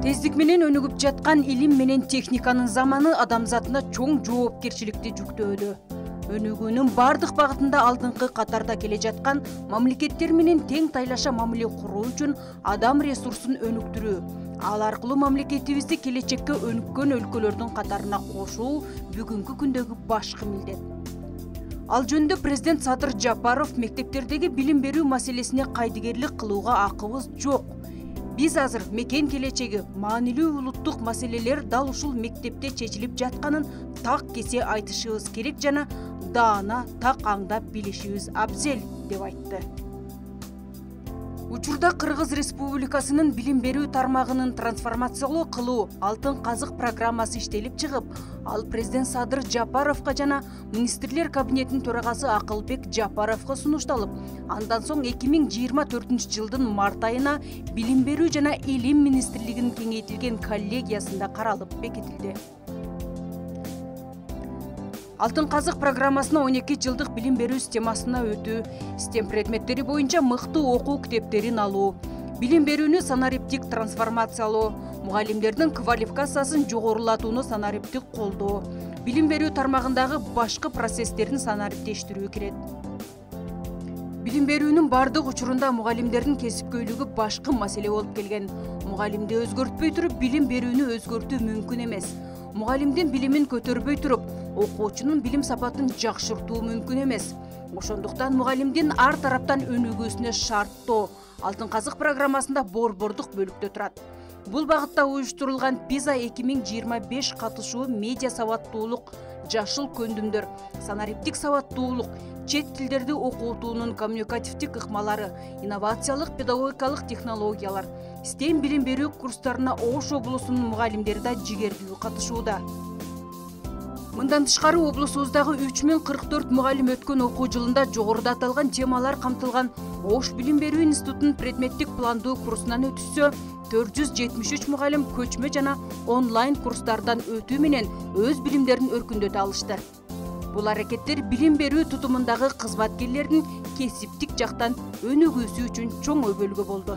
Тездик менен өнүгүп жаткан илим менен техниканын заманы адамзатына чоң жоопкерчиликти жүктөдү. Өнүгүүнүн бардык багытында алдыңкы катарда келе жаткан мамлекеттер менен тең тайлаша мамиле куруу үчүн адам ресурсун өнүктүрүү, ал аркылуу мамлекетибизди келечекке өнүккөн өлкөлөрдүн катарына кошуу бүгүнкү күндөгү башкы милдет. Ал жөнүндө президент Садыр Жапаров мектептердеги билим берүү маселесине кайдыгерлик кылууга акыбыз жок. Биз азыр мекен келечеги маанилүү улуттук маселелер дал ушул мектепте чечилип жатканын так кесе айтышыбыз керек жана даана так аңдап билишибиз абзел, деп айтты. Учурда Кыргыз Республикасынын билим берүү тармагынын трансформациялоо кылуу алтын казык программасы иштелип чыгып, ал президент Садыр Жапаровго жана министрлер кабинетинин төрагасы Акылбек Жапаровго сунушталып, андан соң 2024 жылдын март айына билим берүү жана илим министрлигинин кеңейтилген коллегиясында каралып бекитилди. Алтын казык программасына 12 жылдык билим берүү системасына өтүү, STEM предметтери боюнча мыкты окуу китептерин алуу, билим берүүнү санариптик трансформациялоо, мугалимдердин квалификациясын жогорулатууну санариптик колдоо, билим берүү тармагындагы башкы процесстерин санариптештирүү кирет. Билим берүүнүн бардык учурунда мугалимдердин кесипкөйлүгү башкы маселе болуп келген. Мугалимди өзгөртпөй туруп, билим берүүнү өзгөртүү мүмкүн эмес. Мугалимдин билимин көтөрбөй туруп, окуучунун билим сапатын жакшыртуу мүмкүн эмес. Ошондуктан мугалимдин ар тараптан өнүгүүсүнө шарттоо Алтын казык программасында борбордук бөлүктө турат. Бул багытта уюштурулган PISA 2025 катышуу медиа сабаттуулук, жашыл көндүмдөр, санариптик сабаттуулук, чет тилдерди окутуунун коммуникативдик ыкмалары, инновациялык педагогикалык технологиялар, STEM билим берүү курстарына Ош облусунун мугалимдери да жигердүү катышууда. Мындан тышкары облусубуздагы 3044 мугалим өткөн окуу жылында жогоруда аталган темалар камтылган Ош билим берүү институтунун предметтик пландоо курсунан өтүшсө, 473 мугалим көчмө жана онлайн курстардан өтүү менен өз билимдерин өркүндөтө алышты. Бул аракеттер билим берүү тутумундагы кызматкерлердин кесиптик жактан өнүгүүсү үчүн чоң өбөлгө болду.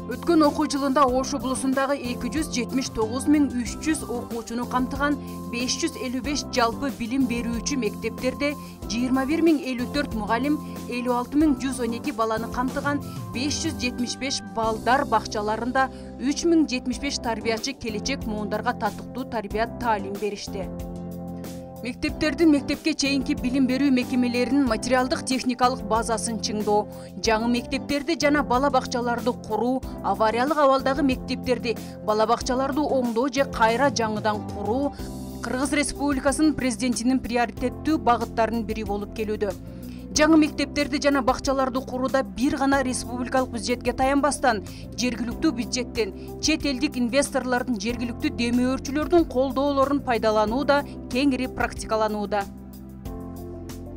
Өткөн окуу жылында Ош облусундагы 279.300 окуучуну камтыган 555 жалпы билим берүүчү мектептерде 21.054 мугалим, 56.112 баланы камтыган 575 балдар бакчаларында 3075 тарбиячы келечек муундарга татыктуу тарбия таалим беришти. Мектептердин мектепке чейинки билим берүү мекемелеринин материалдык техникалык базасын чыңдоо, жаңы мектептерди жана бала бакчаларды куруу, авариялык абалдагы мектептерди, бала бакчаларды оңдоо же кайра жаңыдан куруу Кыргыз Республикасынын президентинин приоритеттүү багыттарынын бири болуп келүүдө. Жаңы мектептерди жана бакчаларды курууда бир гана республикалык бюджетке таянбастан, жергиликтүү бюджеттен, чет элдик инвесторлордун, жергиликтүү демөөрчүлөрдүн колдоолорун пайдалануу да кеңири практикаланууда.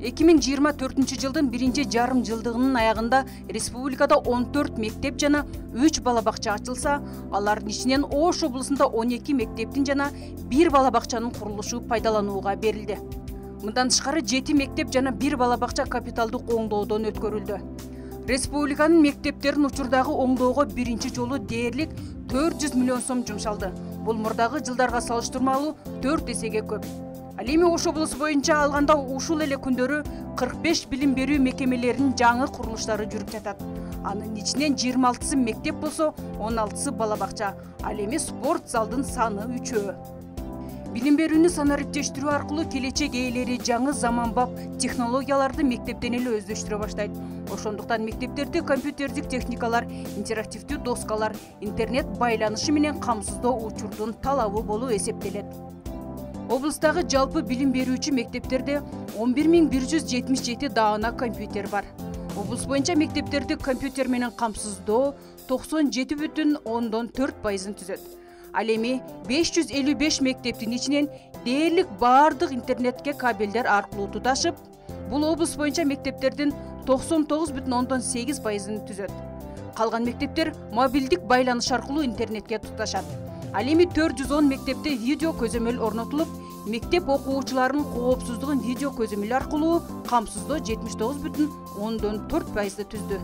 2024 жылдын биринчи жарым жылдыгынын аягында республикада 14 мектеп жана 3 бала бакча ачылса, алардын ичинен Ош облусунда 12 мектептин жана 1 бала бакчанын курулушу пайдаланууга берилди. Мындан тышкары 7 мектеп жана 1 бала бакча капиталдык оңдоодон өткөрүлдү. Республиканын мектептерин учурдагы оңдоого биринчи жолу дээрлик 400 миллион сом жумшалды. Бул мурдагы жылдарга салыштырмалуу 4 эсеге көп. Ал эми Ош облусу боюнча алганда ушул эле күндөрү 45 билим берүү мекемелеринин жаңы курулуштары жүрүп жатат. Анын ичинен 26 мектеп болсо, 16 бала бакча. Ал эми спорт залдын саны 3. Билим берүүнү санариптештирүү аркылуу келечек ээлери жаңы заманбап технологияларды мектептен эле өздөштүрө баштайт. Ошондуктан мектептерде компьютердик техникалар, интерактивдүү доскалар, интернет байланышы менен камсыздоо учурдун талабы болуп эсептелет. Облустагы жалпы билим берүүчү мектептерде 11177 даана компьютер бар. Облус боюнча мектептерди компьютер менен камсыздоо 97,4% түзөт. Ал эми 555 мектептин ичинен дээрлик бардык интернетке кабелдер аркылуу туташып, бул облус боюнча мектептердин 99,8% түзөт. Калган мектептер мобилдик байланыш аркылуу интернетке туташат. Ал эми 410 мектепте видео көзөмөл орнотулуп, мектеп окуучуларынын коопсуздугун видео көзөмөл аркылуу камсыздоо 79,4% түздү.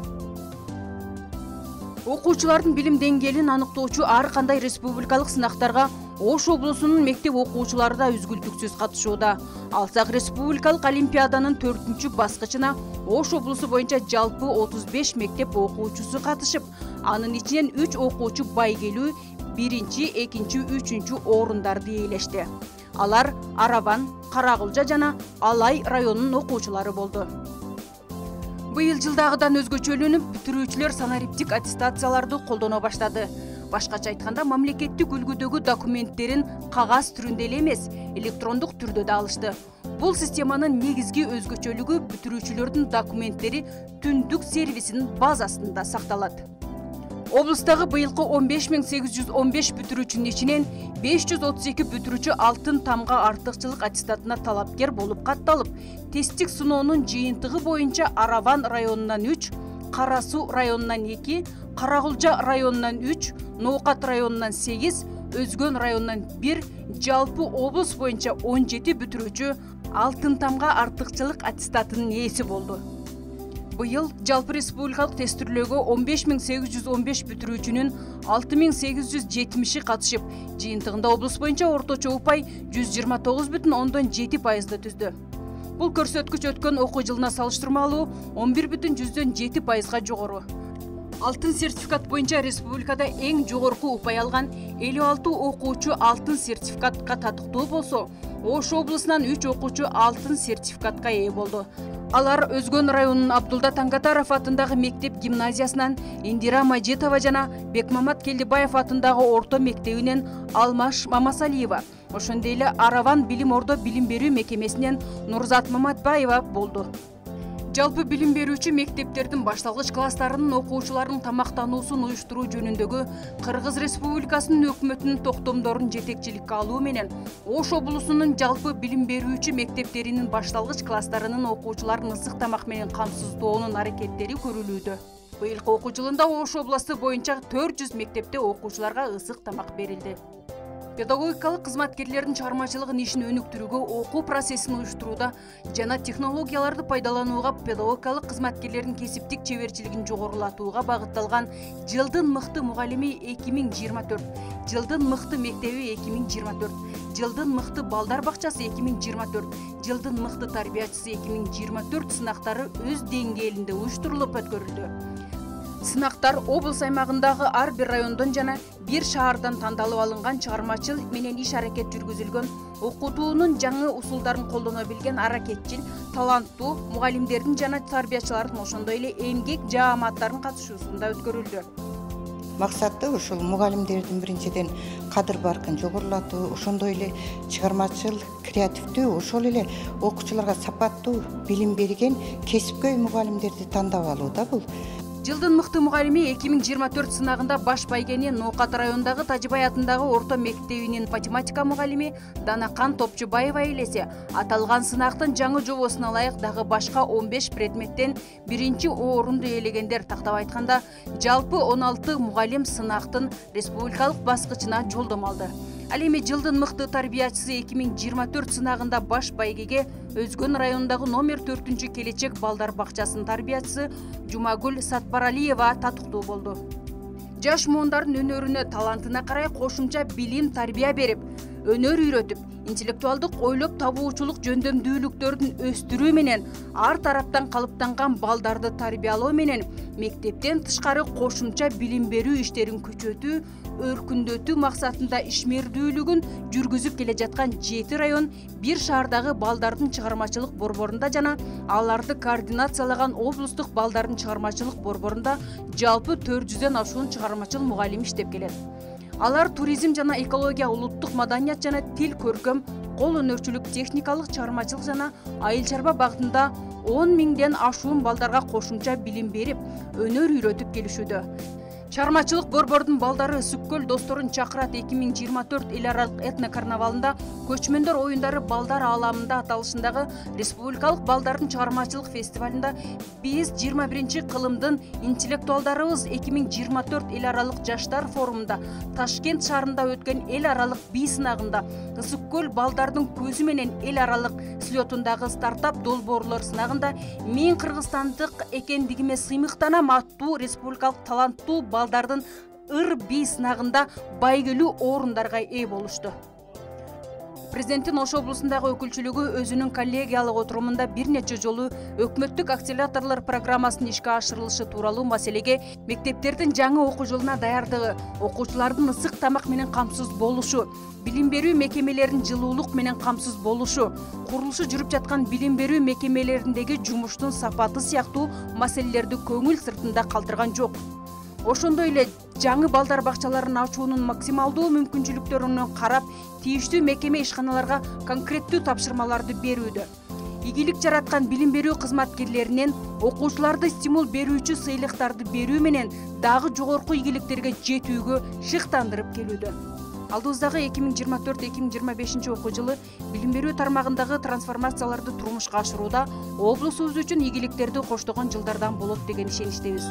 Окуучулардын билим деңгээлин аныктоочу ар кандай республикалык сынактарга Ош облусунун мектеп окуучулары да үзгүлтүксүз катышууда. Алсак республикалык олимпиаданын 4-чү баскычына Ош облусу боюнча жалпы 35 мектеп окуучусу катышып, анын ичинен 3 окуучу байгелүү 1-чи, 2-чи, 3-чү орундарды ээлешти. Алар Араван, Карагулжа жана Алай районунун окуучулары болду. Быйыл жылдагыдан өзгөчөлөнүп, бүтүрүүчүлөр санариптик аттестацияларды колдоно баштады. Башкача айтканда, мамлекеттик үлгүдөгү документтерин кагаз түрүндө эле эмес, электрондук түрдө да алышты. Бул системанын негизги өзгөчөлүгү бүтүрүүчүлөрдүн документтери түндүк сервисинин базасында сакталат. Облустагы быйылкы 15815 бүтүрүүчүнүн ичинен 532 бүтүрүүчү алтын тамга артыкчылык аттестатына талапкер болуп катталып, тесттик сыноонун жыйынтыгы боюнча Араван районунан 3, Кара Суу районунан 2, Карагулжа районунан 3, Ноокат районунан 8, Өзгөн районунан 1, жалпы облус боюнча 17 бүтүрүүчү алтын тамга артыкчылык аттестатынын ээси болду. Быйыл жалпы республикалык тестирлөөгө 15815 бүтүрүүчүнүн 6870 катышып, жыйынтыгында облус боюнча орточо упай 129,7%ды түздү. Бул көрсөткүч өткөн окуу жылына салыштырмалуу 11,7%га жогору. Алтын сертификат боюнча республикада эң жогорку упай алган 56 окуучу алтын сертификатка татыктуу болсо, Ош облусунан 3 окуучу алтын сертификатка ээ болду. Алар Өзгөн районунун Абдулда Таңгатаров атындагы мектеп гимназиясынан Индира Мажитова жана Бекмамат Келдибаев атындагы орто мектебинен Алмаш Мамасалиева, ошондой эле Араван билим ордо билим берүү мекемесинен Нурзат Маматбаева болду. Жалпы билим берүүчү мектептердин башталгыч класстарынын окуучуларынын тамактануусун уюштуруу жөнүндөгү Кыргыз Республикасынын өкмөтүнүн токтомдорун жетекчиликке алуу менен Ош облусунун жалпы билим берүүчү мектептеринин башталгыч класстарынын окуучуларын ысык тамак менен камсыздоонун аракеттери көрүлүүдө. Быйылкы окуу жылында Ош областы боюнча 400 мектепте окуучуларга ысык тамак берилди. Педагогикалык кызматкерлердин чыгармачылыгын ишин өнүктүрүүгө, окуу процессин уюштурууда жана технологияларды пайдаланууга, педагогикалык кызматкерлердин кесиптик чеберчилигин жогорулатууга багытталган Жылдын мыкты мугалими 2024, Жылдын мыкты мектеби 2024, Жылдын мыкты балдар бакчасы 2024, Жылдын мыкты тарбиячысы 2024 сынактары өз деңгээлинде уюштурулуп өткөрүлдү. Сынактар облус аймагындагы ар бир райондон жана бир шаардан тандалып алынган чыгармачыл менен иш аракет жүргүзүлгөн, окутуунун жаңы усулдарын колдоно билген аракетчил, таланттуу мугалимдердин жана тарбиячылардын, ошондой эле эмгек жааматтардын катышуусунда өткөрүлдү. Максаты ушул мугалимдердин биринчиден кадыр баркын жогорулатуу, ошондой эле чыгармачыл, креативдүү, ошол эле окуучуларга сапаттуу билим берген кесипкөй мугалимдерди тандап алуу да бул. Жылдын мыкты мугалими 2024 сынагында баш байгени Ноокат районундагы Тажыбай атындагы орто мектебинин математика мугалими Данакан Топчубаева элесе. Аталган сынактын жаңы жобосуна ылайык дагы башка 15 предметтен 1-чи орунду ээлегендер. Тактап айтканда, жалпы 16 мугалим сынактын республикалык баскычына жолдомо алды. Ал эми жылдын мыкты тарбиячысы 2024 сынагында баш байгеге Өзгөн районундагы номер 4-чү келечек балдар бакчасынын тарбиячысы Жумагүл Сатпаралиева татыктуу болду. Жаш муундардын өнөрүнө, талантына карай кошумча билим, тарбия берип, өнөр үйрөтүп, интеллектуалдык ойлоп табуучулук жөндөмдүүлүктөрдүн өстүрүү менен ар тараптан калыптанган балдарды тарбиялоо менен мектептен тышкары кошумча билим берүү иштерин күчөтүү, өркүндөтүү максатында ишмердүүлүгүн жүргүзүп келе жаткан 7 район, бир шаардагы балдардын чыгармачылык борборунда жана аларды координациялаган облустук балдардын чыгармачылык борборунда жалпы 400дөн ашуун чыгармачыл мугалим иштеп келет. Алар туризм жана экология, улуттук маданият жана тил, көркөм, кол өнөрчүлүк, техникалык чыгармачылык жана айыл чарба багытында 10 миңден ашуун балдарга кошумча билим берип, өнөр үйрөтүп келишүүдө. Чыгармачылык борбордун балдары Сүккөл досторун чакырат 2024 эл аралык этно карнавалында көчмөндөр оюндары балдар ааламында аталышындагы республикалык балдардын чыгармачылык фестивалында биз 21-чи кылымдын интеллектуалдарыбыз 2024 эл аралык жаштар форумунда Ташкент шаарында өткөн эл аралык бий сынагында Сүккөл балдардын көзү менен эл аралык слетундагы стартап долбоорлор сынагында мен кыргызстандык экендигиме сыймыктанам аттуу республикалык таланттуу балдардын ыр-би сынагында байгелүү орундарга ээ болушту. Президенттин Ош облусундагы өкүлчүлүгү өзүнүн коллегиялык отурумунда бир нече жолу өкмөттүк акселераторлор программасынын ишке ашырылышы тууралуу маселеге, мектептердин жаңы окуу жылына даярдыгы, окуучулардын ысык тамак менен камсыз болушу, билим берүү мекемелеринин жылуулук менен камсыз болушу, курулушу жүрүп жаткан билим берүү мекемелериндеги жумуштун сапаты сыяктуу маселелерди көңүл сыртында калтырган жок. Ошондой эле жаңы балдар бакчаларын ачуунун максималдуу мүмкүнчүлүктөрүнө карап, тийиштүү мекеме ишканаларга конкреттүү тапшырмаларды берүүдө. Ийгилик жараткан билим берүү кызматкерлеринен окуучуларды стимул берүүчү сыйлыктарды берүү менен дагы жогорку ийгиликтерге жетүүгө шыктандырып келүүдө. Алдыбыздагы 2024-2025 окуу жылы билим берүү тармагындагы трансформацияларды турмушка ашырууда облусубуз үчүн ийгиликтерди коштогон жылдардан болот деген ишеничтебиз.